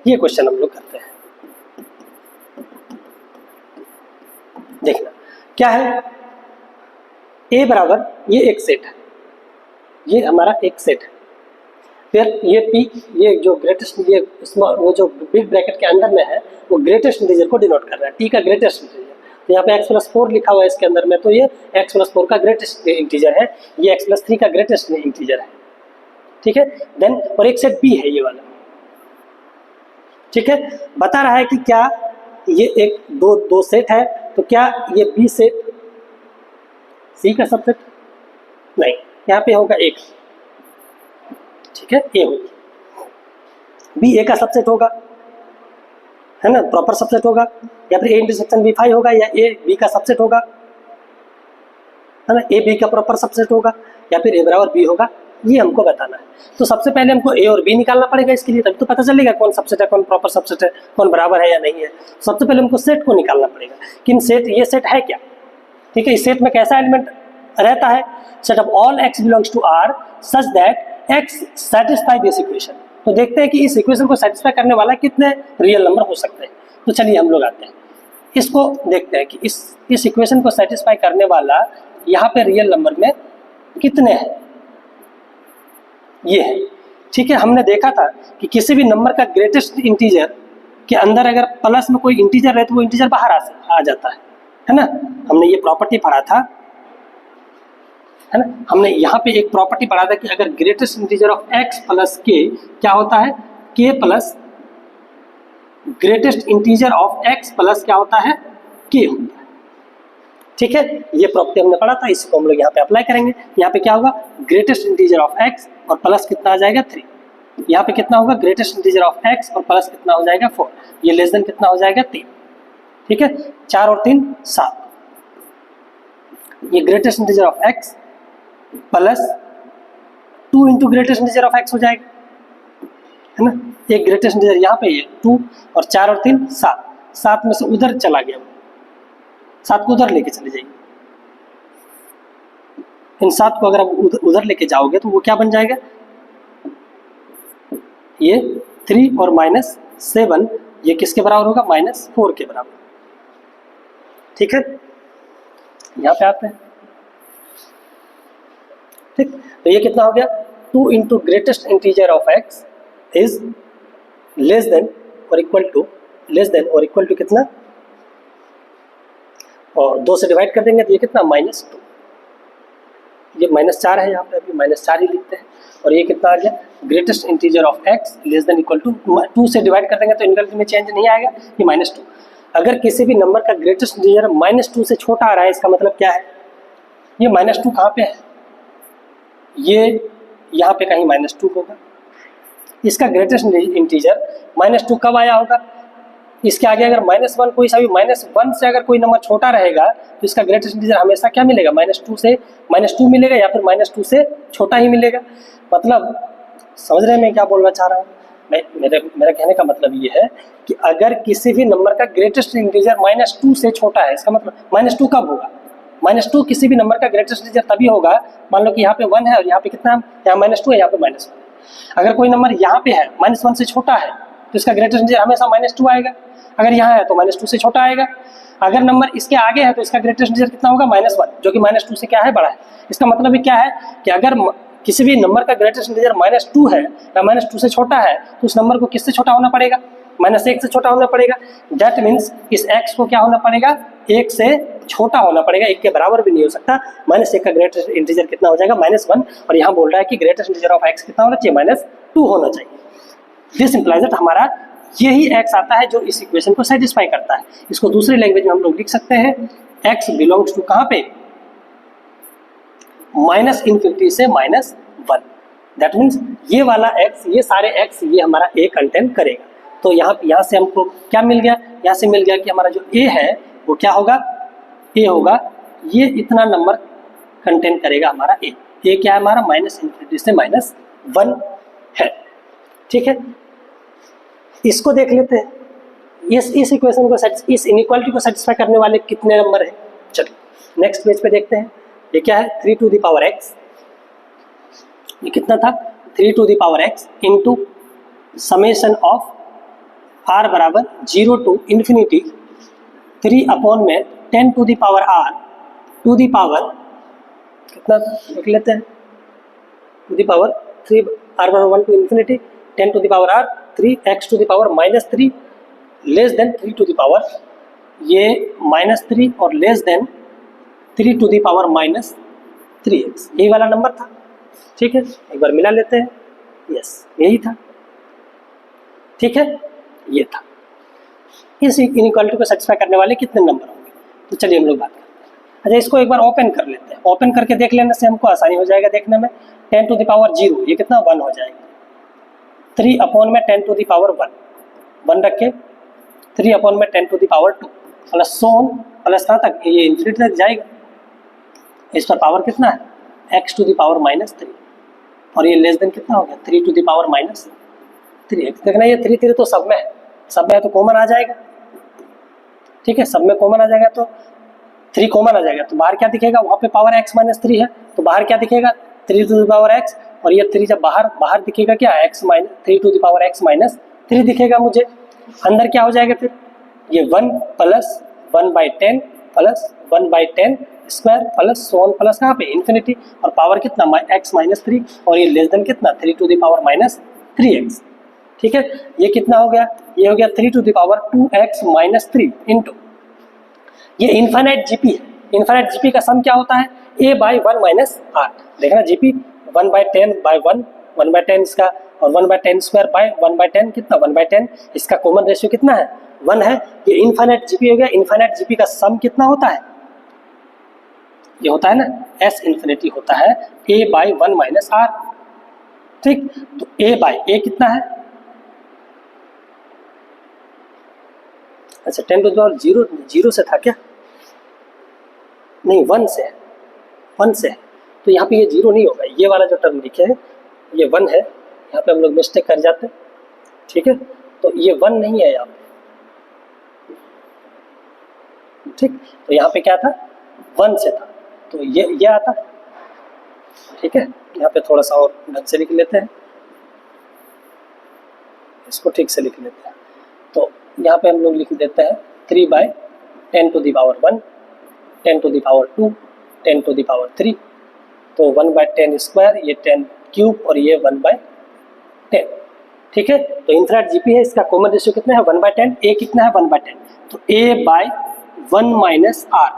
ये क्वेश्चन हम लोग करते हैं। देखना क्या है, ए बराबर ये एक सेट है, ये हमारा एक सेट है, फिर ये पी, ये जो ग्रेटेस्ट, ये वो जो बिग ब्रैकेट के अंदर में है वो ग्रेटेस्ट इंटीजर को डिनोट कर रहा है, टी का ग्रेटेस्ट इंटीजर। तो यहाँ पे x+4 लिखा हुआ है इसके अंदर में, तो ये x+4 का ग्रेटेस्ट इंटीजर है, ये x+3 का ग्रेटेस्ट इंटीजर है, ठीक है। देन और एक सेट बी है ये वाला, ठीक है। बता रहा है कि क्या ये एक दो सेट है, तो क्या ये बी सेट सी का सबसेट? नहीं, यहाँ पे होगा एक, ठीक है, ए होगी, बी ए का सबसेट होगा, है ना, प्रॉपर सबसेट होगा, या फिर ए इंटरसेक्शन बी 5 होगा, या ए बी का सबसेट होगा, है ना, ए बी का प्रॉपर सबसेट होगा, या फिर ए बराबर बी होगा, ये हमको बताना है। तो सबसे पहले हमको ए और बी निकालना पड़ेगा इसके लिए, तभी तो पता चलेगा कौन सबसेट है, कौन प्रॉपर सबसेट है, कौन बराबर है या नहीं है। सबसे पहले हमको सेट को निकालना पड़ेगा कि सेट, ये सेट है क्या, ठीक है। इस सेट में कैसा एलिमेंट रहता है, set of all x belongs to R such that x satisfy this equation. तो देखते हैं कि इस इक्वेशन को सेटिस्फाई करने वाला कितने रियल नंबर हो सकते हैं। तो चलिए हम लोग आते हैं, इसको देखते हैं कि इस इक्वेशन को सेटिस्फाई करने वाला यहाँ पे रियल नंबर में कितने हैं, ये है, ठीक है। हमने देखा था कि किसी भी नंबर का ग्रेटेस्ट इंटीजर के अंदर अगर प्लस में कोई इंटीजर है तो वो इंटीजर बाहर आ जाता है ना। हमने ये प्रॉपर्टी पढ़ा था, है ना, हमने यहाँ पे एक प्रॉपर्टी पढ़ा था कि अगर greatest integer of x plus के क्या होता है, k plus greatest integer of x plus क्या होता है, k होता है, ठीक है। ये प्रॉपर्टी हमने पढ़ा था, इसको हम लोग यहाँ पे अप्लाई करेंगे। यहाँ पे क्या होगा, ग्रेटेस्ट इंटीजर ऑफ x और प्लस कितना आ जाएगा 3, यहाँ पे कितना होगा, ग्रेटेस्ट इंटीजर ऑफ x और प्लस कितना हो जाएगा 4, ये लेस देन कितना हो जाएगा 3, ठीक है। 4 और 3 7, ये greatest integer of x plus 2 into greatest integer of x हो जाएगा, है ना। एक ग्रेटेस्ट इंटीजर यहाँ पे है 2 और 4 और 3 7, 7 में से उधर चला गया, 7 को उधर लेके चले जाइए, इन 7 को अगर आप उधर लेके जाओगे तो वो क्या बन जाएगा, ये 3 और -7, ये किसके बराबर होगा, -4 के बराबर, ठीक है। यहाँ पे आते हैं, ठीक, तो ये कितना हो गया, 2 into greatest integer of x is less than और इक्वल टू कितना, और 2 से डिवाइड कर देंगे तो ये कितना, -2, ये -4 है, यहाँ पे अभी -4 ही लिखते हैं, और ये कितना आ गया, greatest integer of x less than equal to 2 से डिवाइड कर देंगे तो इनवर्स में चेंज नहीं आएगा, ये -2। अगर किसी भी नंबर का ग्रेटेस्ट इंटीजर -2 से छोटा आ रहा है, इसका मतलब क्या है, ये -2 कहाँ पे है, ये यहाँ पे कहीं -2 होगा, इसका ग्रेटेस्ट इंटीजर -2 कब आया होगा, इसके आगे अगर -1 कोई सा भी -1 से अगर कोई नंबर छोटा रहेगा तो इसका ग्रेटेस्ट इंटीजर हमेशा क्या मिलेगा, -2 मिलेगा, या फिर -2 से छोटा ही मिलेगा। मतलब समझ रहे हैं मैं क्या बोलना चाह रहा हूँ, मेरा कहने का मतलब ये है कि अगर किसी भी नंबर का ग्रेटेस्ट इंटीजर -2 से छोटा है, इसका मतलब -2 कब होगा, -2 किसी भी नंबर का ग्रेटेस्ट इंटीजर तभी होगा, मान लो कि यहाँ पे 1 है और यहाँ पे कितना है, यहाँ -2 है, यहाँ पे -1 है। अगर कोई नंबर यहाँ पे है -1 से छोटा है तो इसका ग्रेटेस्ट इंटीजर हमेशा -2 आएगा, अगर यहाँ है तो -2 से छोटा आएगा। अगर नंबर इसके आगे है तो इसका ग्रेटेस्ट इंटीजर कितना होगा, -1, जो कि -2 से क्या है, बड़ा है। इसका मतलब भी क्या है कि अगर किसी भी नंबर का ग्रेटेस्ट इंटीजर -2 है या -2 से छोटा है तो उस नंबर को किससे छोटा होना पड़ेगा, -1 से छोटा होना पड़ेगा। दैट मीन्स इस x को क्या होना पड़ेगा, 1 से छोटा होना पड़ेगा, 1 के बराबर भी नहीं हो सकता। -1 का ग्रेटेस्ट इंटीजर कितना हो जाएगा, -1, और यहाँ बोल रहा है कि ग्रेटेस्ट इंटीजर ऑफ x कितना होना चाहिए, -2 होना चाहिए। दिस इंप्लाइज दैट हमारा यही x आता है जो इस इक्वेशन को सेटिस्फाई करता है। इसको दूसरी लैंग्वेज में हम लोग लिख सकते हैं, x बिलोंग्स टू कहाँ पे, -∞ से -1। दैट मीन्स ये वाला x, ये सारे x, ये हमारा a कंटेन करेगा। तो यहाँ से हमको क्या मिल गया, यहाँ से मिल गया कि हमारा जो a है वो क्या होगा, a होगा, ये इतना नंबर कंटेन करेगा हमारा a क्या है हमारा, -∞ से -1 है, ठीक है। इसको देख लेते हैं, इस इक्वेशन को, इस इनइक्वालिटी को सेटिस्फाई करने वाले कितने नंबर हैं। चलिए नेक्स्ट पेज पे देखते हैं, ये क्या है, 3 टू द पावर x, ये कितना था, 3 to the power x into summation of r बराबर 0 टू इन्फिनिटी 3 अपॉन में 10 to the power r to the power कितना लिख लेते हैं, टू द पावर 3 r बराबर 1 to infinity 10 to the power r 3x to the power -3 less than 3 to the power ये -3 और less than 3 to the power -3x, यही वाला number था। ठीक है, एक बार मिला लेते हैं। यस, यही था। ठीक है, ये था। इस इनइक्वालिटी को सेटिस्फाई करने वाले कितने नंबर होंगे, तो चलिए हम लोग बात करते हैं। अच्छा, इसको एक बार ओपन कर लेते हैं। ओपन करके देख लेने से हमको आसानी हो जाएगा देखने में। 10 टू द पावर 0 ये कितना 1 हो जाएगा। 3 अपॉन में 10 टू द पावर 1 रखे, 3 अपॉन में 10 to the power 2 plus so on plus कहाँ तक, ये इन्फिनिटी तक जाएगा। इस पर पावर कितना है, x टू द पावर -3 और ये लेस देन कितना हो गया 3 टू द पावर -3x। देखना ये 3 तो सब में है, सब में है तो कॉमन आ जाएगा। ठीक है, सब में कॉमन आ जाएगा तो 3 कॉमन आ जाएगा, तो बाहर क्या दिखेगा, वहाँ पे पावर x -3 है तो बाहर क्या दिखेगा 3 टू द पावर x, और ये 3 जब बाहर दिखेगा क्या x 3 to the power x -3 दिखेगा मुझे। अंदर क्या हो जाएगा फिर, ये 1 plus 1/10 plus 1/10 square plus so on plus कहाँ पे इन्फिनिटी, और पावर कितना x -3 और ये लेस देन कितना 3 टू द पावर -3x। ठीक है, ये कितना हो गया, ये हो गया 3 to the power 2x -3 into ये इन्फाइनाइट जीपी है। इन्फाइनाइट जीपी का सम क्या होता है, a/1 - r। देखना जीपी 1/10/1 1/10 इसका और 1/10 स्क्वायर बाय 1/10 कितना 1/10, इसका कॉमन रेशियो कितना है 1 है। ये इन्फाइनाइट जीपी हो गया। इन्फाइनाइट जीपी का सम कितना होता है, ये होता है ना s इन्फिनिटी होता है a/1 - r। ठीक, तो a कितना है, अच्छा 10 टू द पावर 0 से था क्या, नहीं 1 से है, 1 से है, तो यहाँ पे ये 0 नहीं होगा। ये वाला जो टर्म लिखे है ये 1 है, यहाँ पे हम लोग मिस्टेक कर जाते हैं। ठीक है, तो ये 1 नहीं है यहाँ पे। ठीक, तो यहाँ पे क्या था 1 से था, तो ये आता। ठीक है, यहाँ पे थोड़ा सा और ढंग से लिख लेते हैं, इसको ठीक से लिख लेते हैं। तो यहाँ पे हम लोग लिख देते हैं 3/10 to the power 1 10 to the power 2 10 to the power 3, तो 1/10 स्क्वायर ये 10 क्यूब और ये 1/10। ठीक है, तो इन्फिनिट जीपी है, इसका कॉमन रेशियो कितना है 1/10, a कितना है 1/10, तो a/1 - r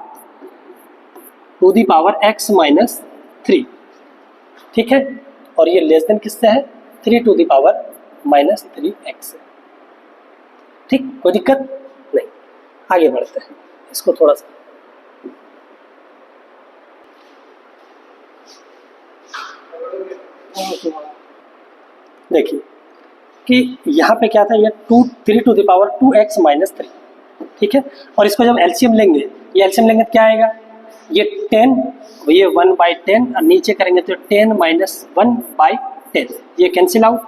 to the power x -3। ठीक है, और ये लेस देन किससे है 3 टू द पावर -3x। ठीक, कोई दिक्कत नहीं, आगे बढ़ते हैं। इसको थोड़ा सा देखिए कि यहाँ पे क्या था, ये 3 टू द पावर 2x -3। ठीक है, और इसको जब एलसीएम लेंगे, ये एलसीएम लेंगे तो क्या आएगा, ये 10 ये 1/10 और नीचे करेंगे तो 10 - 1/10 ये कैंसिल आउट,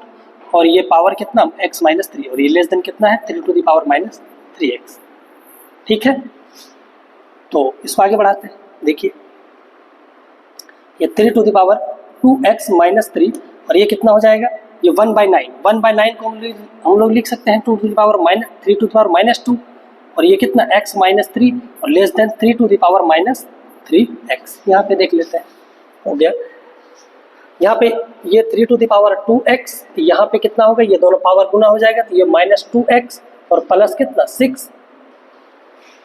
और ये पावर कितना x -3 और ये लेस देन कितना है 3 टू द पावर -3x। ठीक है, तो इसको आगे बढ़ाते हैं। देखिए ये 3 टू द पावर 2x -3 और ये कितना हो जाएगा, ये 1/9 को हम लोग लिख सकते हैं 2 to the power -3 to the power -2, और ये कितना x -3 और less than 3 to the power -3x। यहाँ पे देख लेते हैं, हो गया। यहाँ पे ये 3 टू द पावर 2x, यहाँ पे कितना होगा, ये दोनों पावर गुना हो जाएगा, तो ये -2x और प्लस कितना 6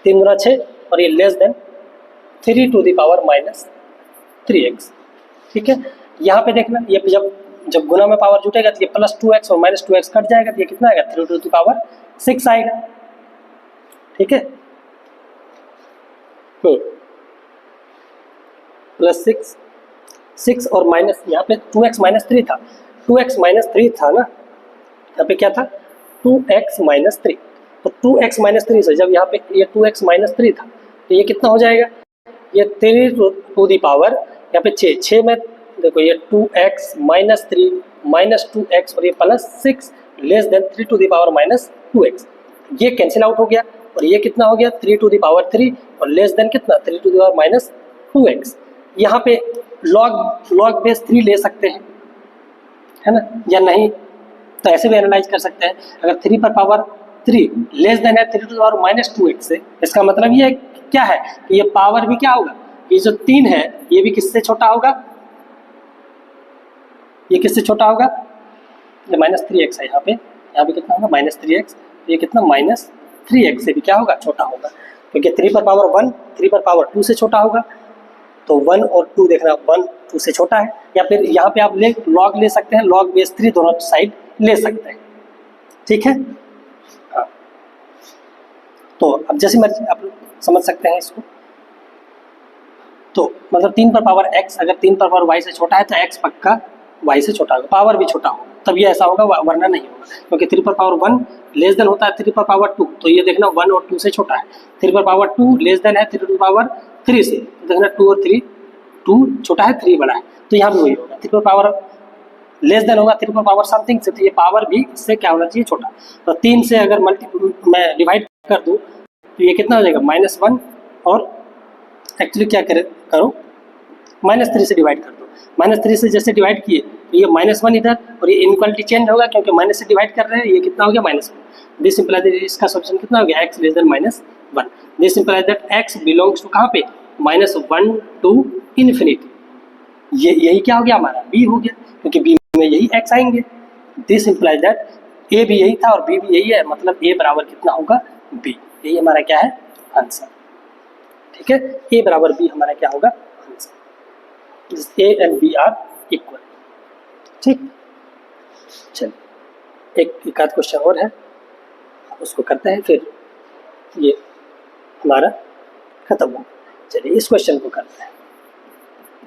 3 गुना 6 और ये less than 3 to the power -3x। ठीक है, यहाँ पे देखना ये जब गुना में पावर जुटेगा तो ये +2x और -2x कट जाएगा, तो ये कितना आएगा 3 टू द पावर 6 आएगा। ठीक है, +6 और माइनस यहाँ पे 2x -3 था, 2x -3 था ना, यहाँ पे क्या था 2x -3, तो 2x -3 से जब यहाँ पे ये 2x -3 था तो ये कितना हो जाएगा, ये 3 टू द पावर यहाँ पे 6 में देखो ये 2x -3 -2x और ये +6 less than 3 to the power -2x, ये कैंसिल आउट हो गया, और ये कितना हो गया 3 टू द पावर 3 और लेस देन कितना 3 टू द पावर -2x। यहाँ पे log बेस 3 ले सकते हैं, है ना, या नहीं तो ऐसे भी एनालाइज कर सकते हैं। अगर 3 पर पावर 3 लेस देन है 3 to the power minus 2x से। इसका मतलब ये क्या है कि ये पावर भी क्या होगा, ये जो 3 है ये भी किससे छोटा होगा, ये किससे छोटा होगा, ये -3x है, यहाँ पे कितना होगा -3x, ये कितना -3x से भी क्या होगा, छोटा होगा, क्योंकि 3 पर पावर 1 3 पर पावर 2 से छोटा होगा। तो 1 और 2 देखना, 1 2 से छोटा है, या फिर यहाँ पे आप लॉग ले सकते हैं, log बेस 3 दोनों साइड ले सकते हैं, ठीक है। हाँ, तो अब जैसे मर्जी आप समझ सकते हैं इसको। तो मतलब 3 पर पावर x अगर 3 पर पावर y से छोटा है तो x पक्का y से छोटा होगा, पावर भी छोटा होगा, तब ये ऐसा होगा, वरना नहीं होगा, क्योंकि 3 पर पावर 1 लेस देन होता है 3 पर पावर 2, तो ये देखना 1 और 2 से छोटा है। 3 पर पावर 2 लेस देन है 3 टू द पावर 3 से, तो देखना 2 और 3, 2 छोटा है 3 बड़ा है, तो यहाँ भी वही होगा, 3 पर पावर लेस देन होगा 3 पर पावर समथिंग से, तो ये पावर भी इससे क्या होना चाहिए, छोटा। तो 3 से अगर मैं डिवाइड कर दूँ तो ये कितना हो जाएगा -1, और एक्चुअली क्या करो -3 से डिवाइड कर दो, -3 से जैसे डिवाइड किए तो ये -1 इधर, और ये इनक्वालिटी चेंज होगा क्योंकि माइनस से डिवाइड कर रहे हैं, ये कितना हो गया -1। दिस इंप्लाइज दैट इसका सॉल्यूशन कितना हो गया, x less than -1। This implies that x belongs to कहाँ पे, -1 टू इन्फिनिटी, ये यही क्या हो गया हमारा b हो गया, क्योंकि b में यही x आएंगे। दिस इंप्लाइज दैट a भी यही था और b भी यही है, मतलब a बराबर कितना होगा, b, यही हमारा क्या है, आंसर, ठीक है। a बराबर b हमारा क्या होगा, answer. a and b are equal, ठीक। चलिए एक आध क्वेश्चन और है, उसको करते हैं, फिर ये हमारा खत्म हो। चलिए इस क्वेश्चन को करते हैं,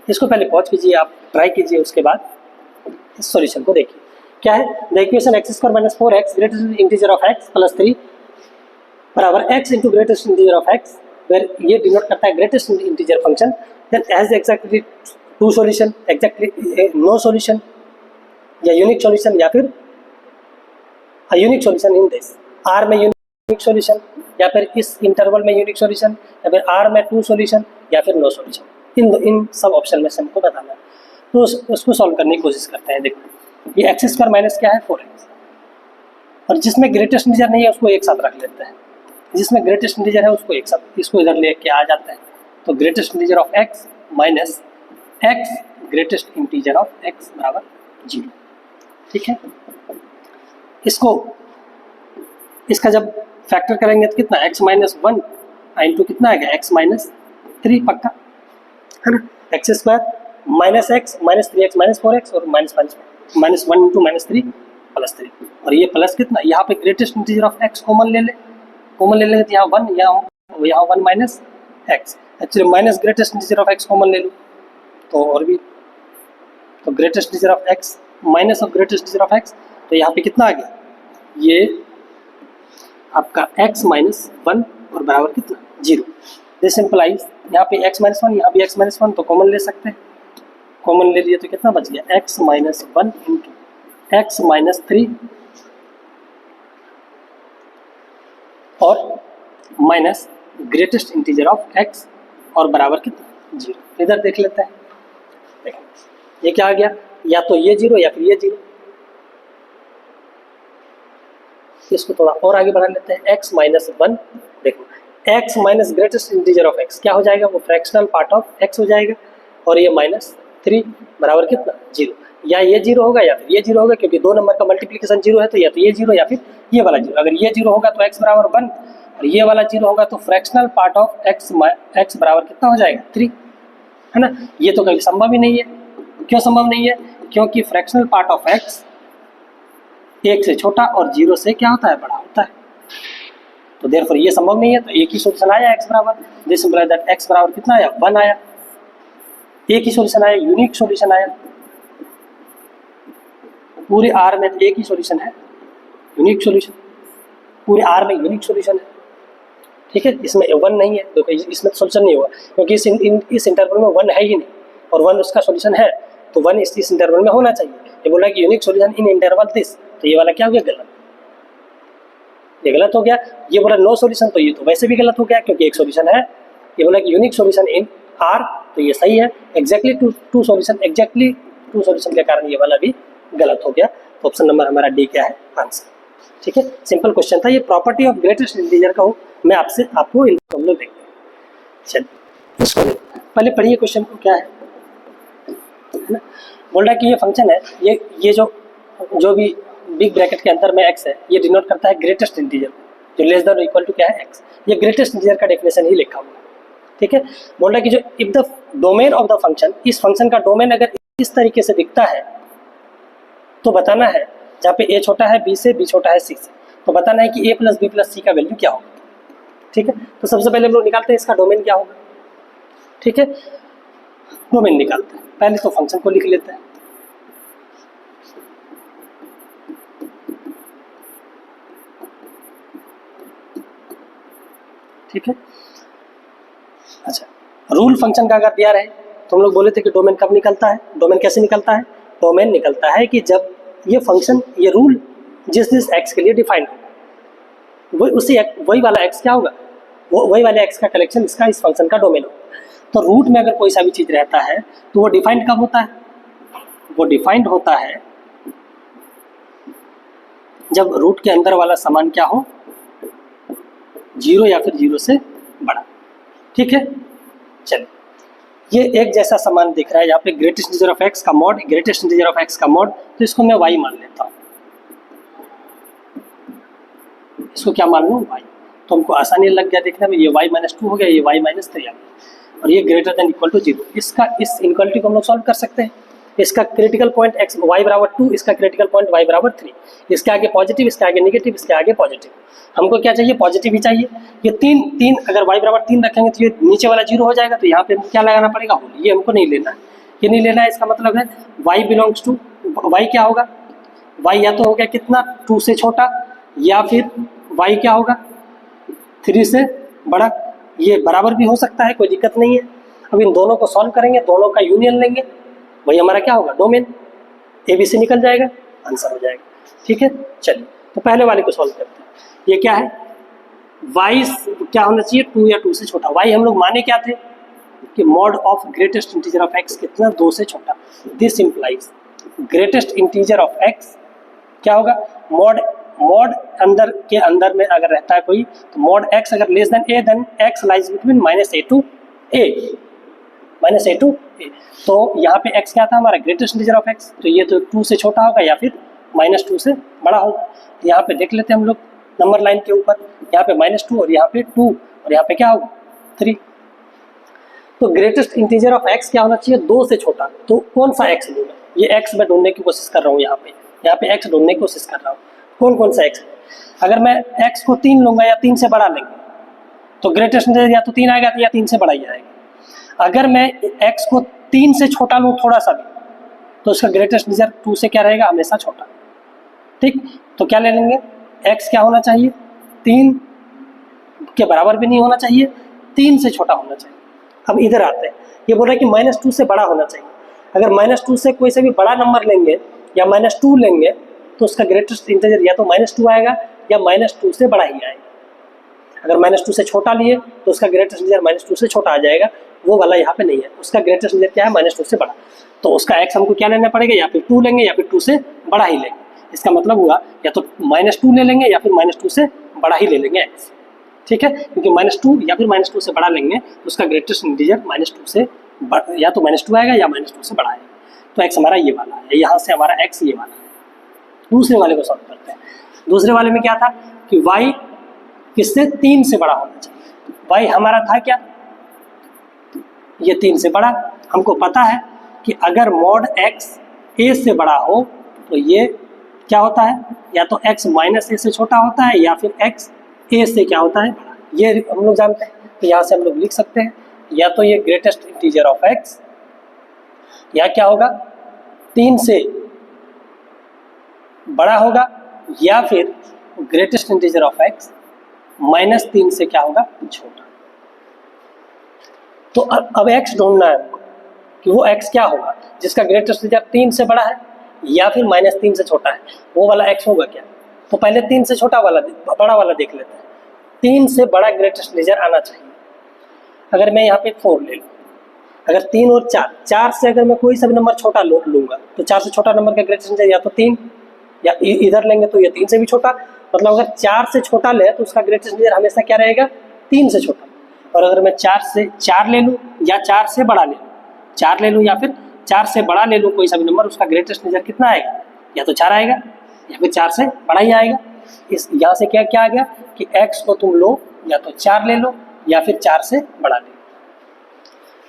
इसको पहले पॉज कीजिए, आप ट्राई कीजिए, उसके बाद इस सॉल्यूशन को देखिए। क्या है, the equation x² - 4x greatest integer of x + 3 बराबर x into greatest integer of x, where ये डिनोट करता है greatest integer function, then has exactly 2 solution, exactly no solution, या यूनिक सॉल्यूशन, या फिर unique solution in this R में unique solution, या फिर इस इंटरवल में यूनिक सॉल्यूशन, या फिर R में 2 सॉल्यूशन, या फिर नो सॉल्यूशन। इन सब ऑप्शन में से हमको बताना है, तो उसको सॉल्व करने की कोशिश करते हैं। देखो ये x² माइनस क्या है 4x, और जिसमें ग्रेटेस्ट इंटीजर नहीं है उसको एक साथ रख लेते हैं, जिसमें ग्रेटेस्ट इंटीजर है उसको एक साथ, इसको इधर लेके आ जाते हैं, तो greatest integer of x minus x greatest integer of x बराबर 0, ठीक है। इसका जब फैक्टर करेंगे तो कितना, x - 1 इंटू कितना आएगा, x - 3 पक्का है ना, x² - x -3x - 4x और -1 इंटू -3 + 3, और ये प्लस कितना, यहाँ पे greatest integer of x common ले लेंगे तो यहाँ 1, यहाँ 1 minus x, actually minus greatest integer of x common ले लो तो और भी, तो greatest integer of x minus of greatest integer of x, तो यहाँ पे कितना आ गया, ये आपका x - 1 और बराबर कितना 0। दिस इंप्लाइज यहाँ पे x - 1, यहाँ भी x - 1, तो कॉमन ले सकते हैं, कॉमन ले लिए तो कितना बच गया, x - 1 इंटू x - 3 और minus greatest integer of x और बराबर कितना 0। इधर देख लेते हैं, देखें ये क्या आ गया, या तो ये 0 या फिर ये 0। इसको थोड़ा और आगे बढ़ा लेते हैं, x - 1, देखो x minus greatest integer of x क्या हो जाएगा, वो फ्रैक्शनल पार्ट ऑफ x हो जाएगा, और ये -3 बराबर कितना 0, या ये 0 होगा या फिर ये 0 होगा, क्योंकि 2 नंबर का मल्टीप्लिकेशन 0 है, तो या तो ये 0 या फिर ये वाला 0। अगर ये 0 होगा तो x बराबर 1, और ये वाला 0 होगा तो फ्रैक्शनल पार्ट ऑफ x बराबर कितना हो जाएगा 3, है ना। ये तो कभी संभव ही नहीं है, क्यों संभव नहीं है, क्योंकि फ्रैक्शनल पार्ट ऑफ x 1 से छोटा और 0 से क्या होता है, बड़ा होता है, तो देयरफॉर ये संभव नहीं है, तो एक ही सॉल्यूशन आया x बराबर, दिस इंप्लाइज दैट x बराबर कितना आया 1 आया, एक ही सॉल्यूशन आया, यूनिक सॉल्यूशन आया, पूरे R में एक ही सॉल्यूशन है, यूनिक सॉल्यूशन, पूरे R में यूनिक सॉल्यूशन है, ठीक है। इसमें 1 नहीं है, देखो इसमें सॉल्यूशन नहीं होगा, क्योंकि इस इंटरवल में 1 है ही नहीं, और 1 उसका सॉल्यूशन है, तो 1 इस इंटरवल में होना चाहिए। ये बोला कि unique solution in interval this, तो ये वाला क्या हो गया, गलत, ये गलत हो गया। ये बोला नो सॉल्यूशन, तो ये तो वैसे भी गलत हो गया क्योंकि एक सॉल्यूशन है। ये बोला कि यूनिक सॉल्यूशन इन R, तो ये सही है, एग्जैक्टली टू सॉल्यूशन के कारण ये वाला भी गलत हो गया। तो ऑप्शन नंबर हमारा डी क्या है, आंसर। ठीक है, सिंपल क्वेश्चन था ये। प्रॉपर्टी ऑफ ग्रेटेस्ट इंटीजर का हो, मैं आपको हम लोग देखते हैं। चलिए इसको पहले पढ़िए क्वेश्चन को, क्या है ना। बोल रहा है कि ये फंक्शन है, ये जो भी बिग ब्रैकेट के अंदर में x है, ये डिनोट करता है ग्रेटेस्ट इंटीजर, जो लेस देन इक्वल टू क्या है x। ये ग्रेटेस्ट इंटीजर का डेफिनेशन ही लिखा हुआ है, ठीक है। बोल रहा है कि जो if the domain of the function, इस फंक्शन का डोमेन अगर इस तरीके से दिखता है तो बताना है, जहाँ पे a छोटा है b से, b छोटा है c से, तो बताना है कि a प्लस बी प्लस सी का वैल्यू क्या होगा, ठीक है। तो सबसे पहले हम लोग निकालते हैं इसका डोमेन क्या होगा, ठीक है। डोमेन निकालते हैं, पहले तो फंक्शन को लिख लेते हैं। ठीक है, अच्छा, रूल फंक्शन का अगर दिया रहे तो हम लोग बोले थे कि डोमेन कब निकलता है, डोमेन कैसे निकलता है। डोमेन निकलता है कि जब ये फंक्शन, ये रूल जिस एक्स के लिए डिफाइंड होगा, वही वाला एक्स क्या होगा, वही वाले एक्स का कलेक्शन इसका, इस फंक्शन का डोमेन होगा। तो रूट में अगर कोई सा भी चीज़ रहता है तो वो डिफाइंड कब होता है, वो डिफाइंड होता है जब रूट के अंदर वाला समान क्या हो, 0 या फिर 0 से बड़ा, ठीक है। चलिए, ये एक जैसा समान दिख रहा है यहाँ पे, ग्रेटेस्ट इंटीजर ऑफ एक्स का mod, greatest integer of x का मॉड, तो इसको मैं y मान लेता हूँ। इसको क्या मान लूँ, y। तो हमको आसानी लग गया देखने में, ये y-2 हो गया, ये y-3 आ गया, और ये ग्रेटर देन इक्वल टू 0। इस इनक्वालिटी को हम लोग सॉल्व कर सकते हैं। इसका क्रिटिकल पॉइंट x y बराबर 2, इसका क्रिटिकल पॉइंट y बराबर 3, इसके आगे पॉजिटिव, इसके आगे नेगेटिव, इसके आगे पॉजिटिव। हमको क्या चाहिए, पॉजिटिव ही चाहिए। ये तीन अगर y बराबर 3 रखेंगे तो ये नीचे वाला 0 हो जाएगा, तो यहाँ पे क्या लगाना पड़ेगा, होल। ये हमको नहीं लेना है, ये नहीं लेना है। इसका मतलब है y बिलोंग्स टू, y क्या होगा, y या तो हो गया कितना, 2 से छोटा, या फिर y क्या होगा, 3 से बड़ा। ये बराबर भी हो सकता है, कोई दिक्कत नहीं है। अब इन दोनों को सॉल्व करेंगे, दोनों का यूनियन लेंगे, वही हमारा क्या होगा, डोमेन। ए बी से निकल जाएगा, आंसर हो जाएगा, ठीक है। चलिए, तो पहले वाले को सॉल्व करते हैं। ये क्या है, y क्या होना चाहिए, 2 या 2 से छोटा। y हम लोग माने क्या थे कि mod of greatest integer of x कितना, 2 से छोटा। This implies greatest integer of x क्या होगा, मॉड अंदर में अगर रहता है कोई, तो मॉड x अगर less than a, then x lies between -a to a, -a to a। तो यहाँ पे x क्या था हमारा, ग्रेटेस्ट इंटीजर ऑफ x, तो ये तो 2 से छोटा होगा या फिर -2 से बड़ा होगा। यहाँ पे देख लेते हैं हम लोग नंबर लाइन के ऊपर, यहाँ पे -2 और यहाँ पे 2 और यहाँ पे क्या होगा, 3। तो ग्रेटेस्ट इंटीजर ऑफ x क्या होना चाहिए, 2 से छोटा। तो कौन सा x लूँगा, ये x मैं ढूंढने की कोशिश कर रहा हूँ, यहाँ पे x ढूंढने की कोशिश कर रहा हूँ। कौन सा x है, अगर मैं x को 3 लूँगा या 3 से बड़ा लेंगे तो ग्रेटेस्ट इंटीजर या तो 3 आएगा या 3 से बड़ा ही आएगा। अगर मैं x को 3 से छोटा लूँ थोड़ा सा भी, तो उसका ग्रेटेस्ट इंटीजर 2 से क्या रहेगा, हमेशा छोटा, ठीक। तो क्या ले लेंगे, x क्या होना चाहिए, 3 के बराबर भी नहीं होना चाहिए, 3 से छोटा होना चाहिए। अब इधर आते हैं, ये बोल रहा है कि -2 से बड़ा होना चाहिए। अगर -2 से कोई से भी बड़ा नंबर लेंगे या -2 लेंगे तो उसका ग्रेटेस्ट इंटीजर या तो -2 आएगा या -2 से बड़ा ही आएगा। अगर -2 से छोटा लिए तो उसका ग्रेटेस्ट इंटीजर -2 से छोटा आ जाएगा, वो वाला यहाँ पे नहीं है। उसका ग्रेटेस्ट इंटीजर क्या है, -2 से बड़ा। तो उसका x हमको क्या लेना पड़ेगा, या फिर 2 लेंगे या फिर 2 से बड़ा ही लेंगे। इसका मतलब हुआ या तो -2 ले लेंगे या फिर -2 से बड़ा ही ले लेंगे x, ठीक है। क्योंकि -2 या फिर -2 से बड़ा लेंगे तो उसका ग्रेटेस्ट इंटीजर -2 से या तो -2 आएगा या -2 से बड़ा आएगा। तो x हमारा ये वाला है, यहाँ से हमारा x ये वाला है। दूसरे वाले को सॉल्व करते हैं। दूसरे वाले में क्या था कि y किससे, 3 से बड़ा होना चाहिए। y हमारा था क्या, ये 3 से बड़ा। हमको पता है कि अगर मॉड x a से बड़ा हो तो ये क्या होता है, या तो x -a से छोटा होता है या फिर x a से क्या होता है, बड़ा। ये हम लोग जानते हैं, तो यहाँ से हम लोग लिख सकते हैं या तो ये ग्रेटेस्ट इंटीजर ऑफ x या क्या होगा, 3 से बड़ा होगा, या फिर ग्रेटेस्ट इंटीजर ऑफ x -3 से क्या होगा, छोटा। तो अब x ढूंढना है हमको कि वो x क्या होगा जिसका ग्रेटेस्ट इंटीजर 3 से बड़ा है या फिर -3 से छोटा है, वो वाला x होगा क्या। तो पहले 3 से छोटा वाला, बड़ा वाला देख लेते हैं। 3 से बड़ा ग्रेटेस्ट इंटीजर आना चाहिए। अगर मैं यहाँ पे 4 ले लूँ, अगर 3 और 4 से अगर मैं कोई सा भी नंबर छोटा लूँगा तो 4 से छोटा नंबर का ग्रेटेस्ट इंटीजर या तो 3 या इधर लेंगे तो ये 3 से भी छोटा, मतलब अगर 4 से छोटा ले तो उसका ग्रेटेस्ट इंटीजर हमेशा क्या रहेगा, 3 से छोटा। और अगर मैं 4 ले लूँ या 4 से बड़ा ले लूँ, 4 ले लूँ या फिर 4 से बड़ा ले लूँ कोई सा भी नंबर, उसका ग्रेटेस्ट इंटीजर कितना आएगा, या तो 4 आएगा या फिर 4 से बड़ा ही आएगा। इस यहाँ से क्या क्या आ गया कि x को तुम लो या तो 4 ले लो या फिर 4 से बड़ा ले लो।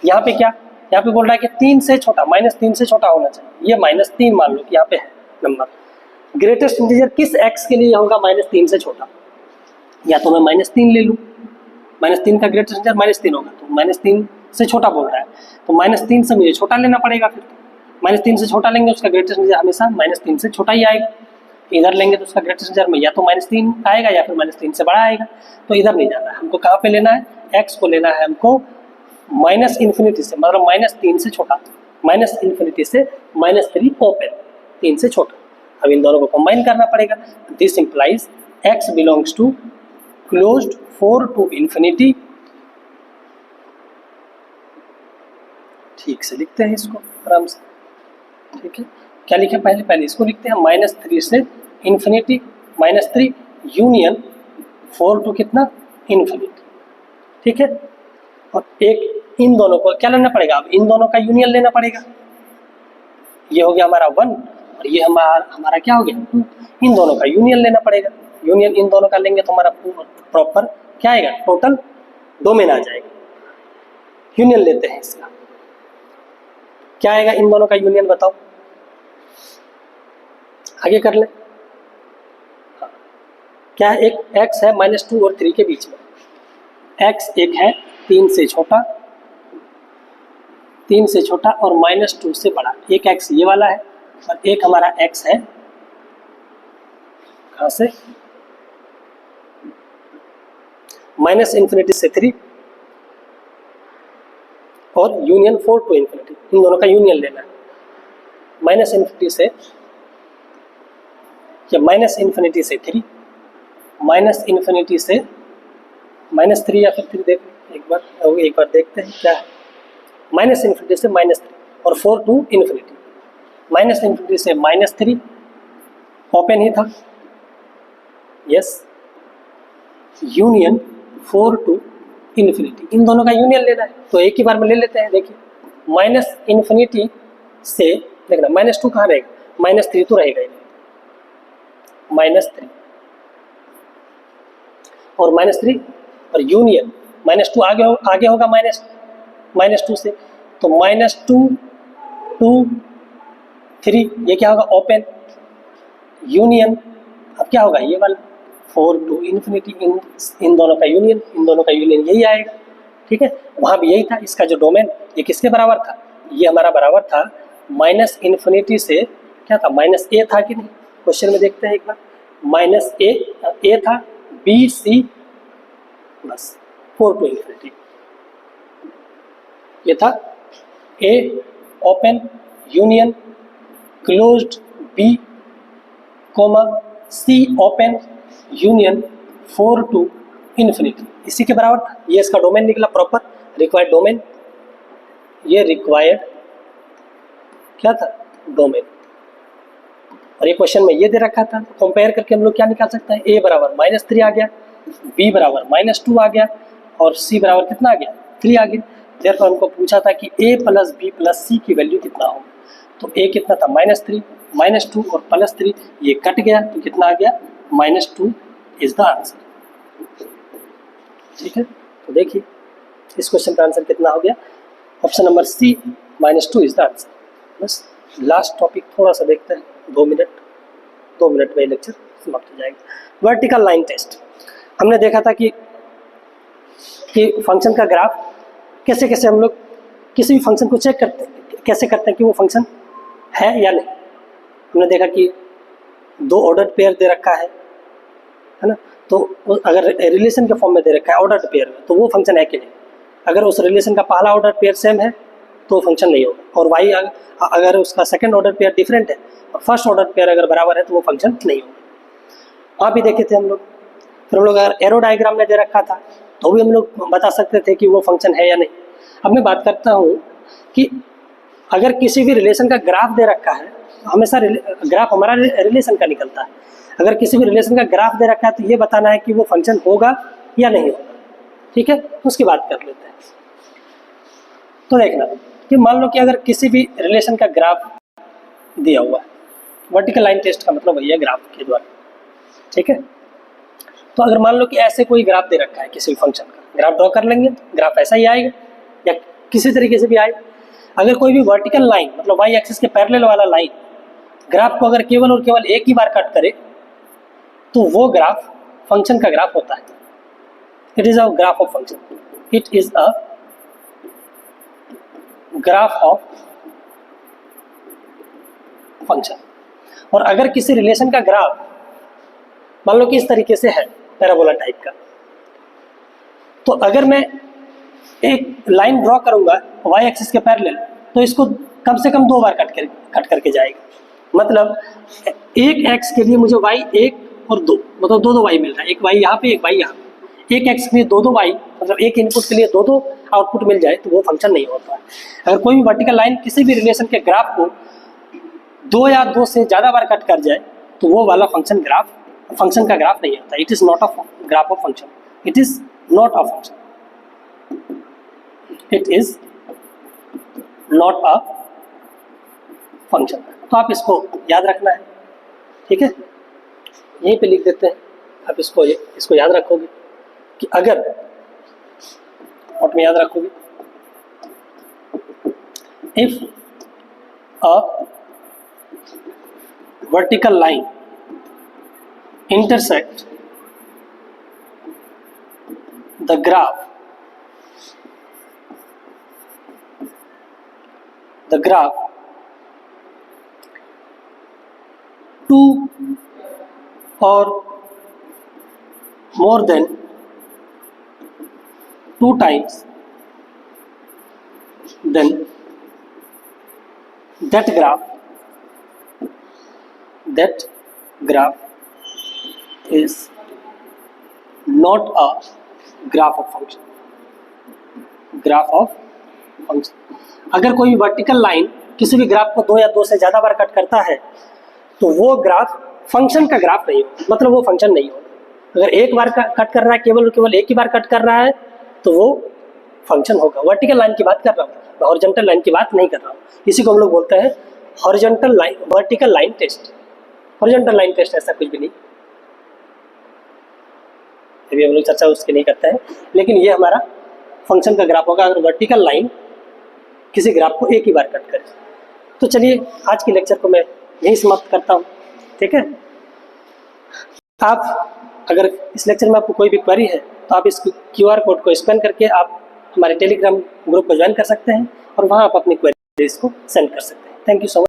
यहाँ पे क्या, यहाँ पे बोल रहा है कि 3 से छोटा, -3 से छोटा होना चाहिए, ये -3 मान लो कि यहाँ पे है नंबर। ग्रेटेस्ट इंटीजर किस x के लिए होगा -3 से छोटा, या तो मैं -3 ले लूँ, -3 का ग्रेटेस्ट इंटीजर -3 होगा, तो -3 से छोटा बोल रहा है तो -3 से मुझे छोटा लेना पड़ेगा। फिर -3 से छोटा लेंगे उसका ग्रेटेस्ट इंटीजर हमेशा -3 से छोटा ही आएगा। इधर लेंगे तो उसका ग्रेटेस्ट इंटीजर में या तो -3 आएगा या फिर -3 से बड़ा आएगा। तो इधर नहीं जाना है हमको, कहाँ पे लेना है, x को लेना है हमको -∞ से, मतलब -3 से छोटा, -∞ से -3 ओपन, 3 से छोटा। अब इन दोनों को कंबाइन करना पड़ेगा। This implies x belongs to closed 4 to ∞। ठीक से लिखते हैं इसको आराम से, ठीक है। क्या लिखे पहले इसको लिखते हैं, -3 से ∞, -3 यूनियन 4 to कितना, ∞, ठीक है। और एक इन दोनों को क्या लेना पड़ेगा, अब इन दोनों का यूनियन लेना पड़ेगा। ये हो गया हमारा 1 और ये हमारा क्या हो गया 2, इन दोनों का यूनियन लेना पड़ेगा। यूनियन इन दोनों का लेंगे तो हमारा प्रॉपर क्या आएगा, टोटल डोमेन आ जाएगा। यूनियन लेते हैं इसका, क्या आएगा इन दोनों का यूनियन, बताओ, आगे कर ले। क्या है, एक x है -2 और 3 के बीच में, x एक है 3 से छोटा, 3 से छोटा और -2 से बड़ा। एक x ये वाला है और एक हमारा x है कहाँ से, -∞ से 3 और यूनियन 4 to ∞, इन दोनों का यूनियन लेना है। -∞ से या -∞ से 3, -∞ से -3 या फिर 3, देख एक बार देखते हैं क्या है, -∞ से -3 और 4 to ∞, -∞ से -3 ओपन ही था, यस, यूनियन 4 to ∞, इन दोनों का यूनियन लेना है। तो एक ही बार में ले लेते हैं। देखिए -∞ से, देखना -2 कहाँ रहेगा, -3 तो रहेगा ही, -3 और -3 और यूनियन -2 आगे होगा -2 से, तो -2 2 3 ये क्या होगा, ओपन, यूनियन अब क्या होगा, ये वाला 4 to ∞, इन दोनों का यूनियन, इन दोनों का यूनियन यही आएगा, ठीक है। वहाँ भी यही था, इसका जो डोमेन ये किसके बराबर था, ये हमारा बराबर था -∞ से क्या था, -a था कि नहीं, क्वेश्चन में देखते हैं एक बार, -a था, b c बस 4 to ∞, ये था a open union closed b comma c open union 4 to ∞, इसी के बराबर था। ये इसका डोमेन निकला प्रॉपर, रिक्वायर्ड डोमेन, ये रिक्वायर्ड क्या था, डोमेन। और ये क्वेश्चन में ये दे रखा था, कंपेयर करके हम लोग क्या निकाल सकते हैं, a बराबर -3 आ गया, b बराबर -2 आ गया और c बराबर कितना आ गया, 3 आ गया। देयरफॉर हमको पूछा था कि a + b + c की वैल्यू कितना होगा, तो a कितना था, -3, -2 और +3 ये कट गया तो कितना आ गया, -2 इज द आंसर, ठीक है। तो देखिए इस क्वेश्चन का आंसर कितना हो गया, option number C, -2 is the answer. बस लास्ट टॉपिक थोड़ा सा देखते हैं, 2 मिनट में लेक्चर समाप्त हो जाएगा। वर्टिकल लाइन टेस्ट, हमने देखा था कि फंक्शन का ग्राफ कैसे कैसे हम लोग किसी भी फंक्शन को चेक करते हैं, कैसे करते हैं कि वो फंक्शन है या नहीं। हमने देखा कि 2 ऑर्डर्ड पेयर दे रखा है ना, तो अगर रिलेशन के फॉर्म में दे रखा है ऑर्डर्ड पेयर में, तो वो फंक्शन है कि नहीं। अगर उस रिलेशन का पहला ऑर्डर पेयर सेम है तो फंक्शन नहीं होगा, और वाई अगर उसका सेकंड ऑर्डर पेयर डिफरेंट है और फर्स्ट ऑर्डर पेयर अगर बराबर है तो वो फंक्शन नहीं होगा। वहाँ भी देखे थे हम लोग। फिर हम लोग अगर एरो डायग्राम में दे रखा था तो भी हम लोग बता सकते थे कि वो फंक्शन है या नहीं। अब मैं बात करता हूँ कि अगर किसी भी रिलेशन का ग्राफ दे रखा है हमेशा ग्राफ हमारा रिलेशन का निकलता है। अगर किसी भी रिलेशन का ग्राफ दे रखा है तो ये बताना है कि वो फंक्शन होगा या नहीं होगा। ठीक है, उसकी बात कर लेते हैं। तो देखना कि मान लो कि अगर किसी भी रिलेशन का ग्राफ दिया हुआ है, वर्टिकल लाइन टेस्ट का मतलब वही है ग्राफ के द्वारा। ठीक है, तो अगर मान लो कि ऐसे कोई ग्राफ दे रखा है किसी फंक्शन का, ग्राफ ड्रॉ कर लेंगे, ग्राफ ऐसा ही आएगा या किसी तरीके से भी आए। अगर कोई भी वर्टिकल लाइन मतलब वाई एक्सिस के पैरेलल वाला लाइन ग्राफ को अगर केवल और केवल एक ही बार कट करे तो वो ग्राफ फंक्शन का ग्राफ होता है। It is a graph of function, it is a graph of function. और अगर किसी रिलेशन का ग्राफ मान लो कि इस तरीके से है पैराबोला टाइप का, तो अगर मैं एक लाइन ड्रॉ करूंगा वाई एक्सिस के पैरेलल तो इसको कम से कम 2 बार कट करके जाएगा। मतलब एक एक्स के लिए मुझे वाई 1 और 2 मतलब 2 वाई मिल रहा है, एक वाई यहाँ पे एक वाई यहाँ पे। एक एक्स के लिए 2 वाई मतलब एक इनपुट के लिए 2 आउटपुट मिल जाए तो वो फंक्शन नहीं होता है। अगर कोई भी वर्टिकल लाइन किसी भी रिलेशन के ग्राफ को 2 या 2 से ज़्यादा बार कट कर जाए तो वो वाला फंक्शन का ग्राफ नहीं होता। It is not a graph of function, it is not a function, it is not a function. तो आप इसको याद रखना है। ठीक है, यहीं पे लिख देते हैं, आप इसको याद रखोगे कि अगर नोट में याद रखोगे, if a vertical line intersect the graph two or more than 2 times, then that graph is not a graph of function. अगर कोई वर्टिकल लाइन किसी भी ग्राफ को 2 या 2 से ज़्यादा बार कट करता है तो वो ग्राफ फंक्शन का ग्राफ नहीं होगा, मतलब वो फंक्शन नहीं होगा। अगर एक बार कट कर रहा है, केवल एक ही बार कट कर रहा है तो वो फंक्शन होगा। वर्टिकल लाइन की बात कर रहा हूँ, मैं हॉरिजॉन्टल लाइन की बात नहीं कर रहा हूँ। इसी को हम लोग बोलते हैं horizontal line, vertical line test. Horizontal line test ऐसा कुछ भी नहीं, अभी हम लोग चर्चा उसकी नहीं करते हैं, लेकिन ये हमारा फंक्शन का ग्राफ होगा अगर वर्टिकल लाइन किसी ग्राफ को एक ही बार कट करे। तो चलिए आज के लेक्चर को मैं यहीं समाप्त करता हूँ। ठीक है, आप अगर इस लेक्चर में आपको कोई भी क्वेरी है तो आप इस QR कोड को स्कैन करके आप हमारे टेलीग्राम ग्रुप को ज्वाइन कर सकते हैं और वहाँ आप अपनी क्वेरीज को सेंड कर सकते हैं। Thank you so much.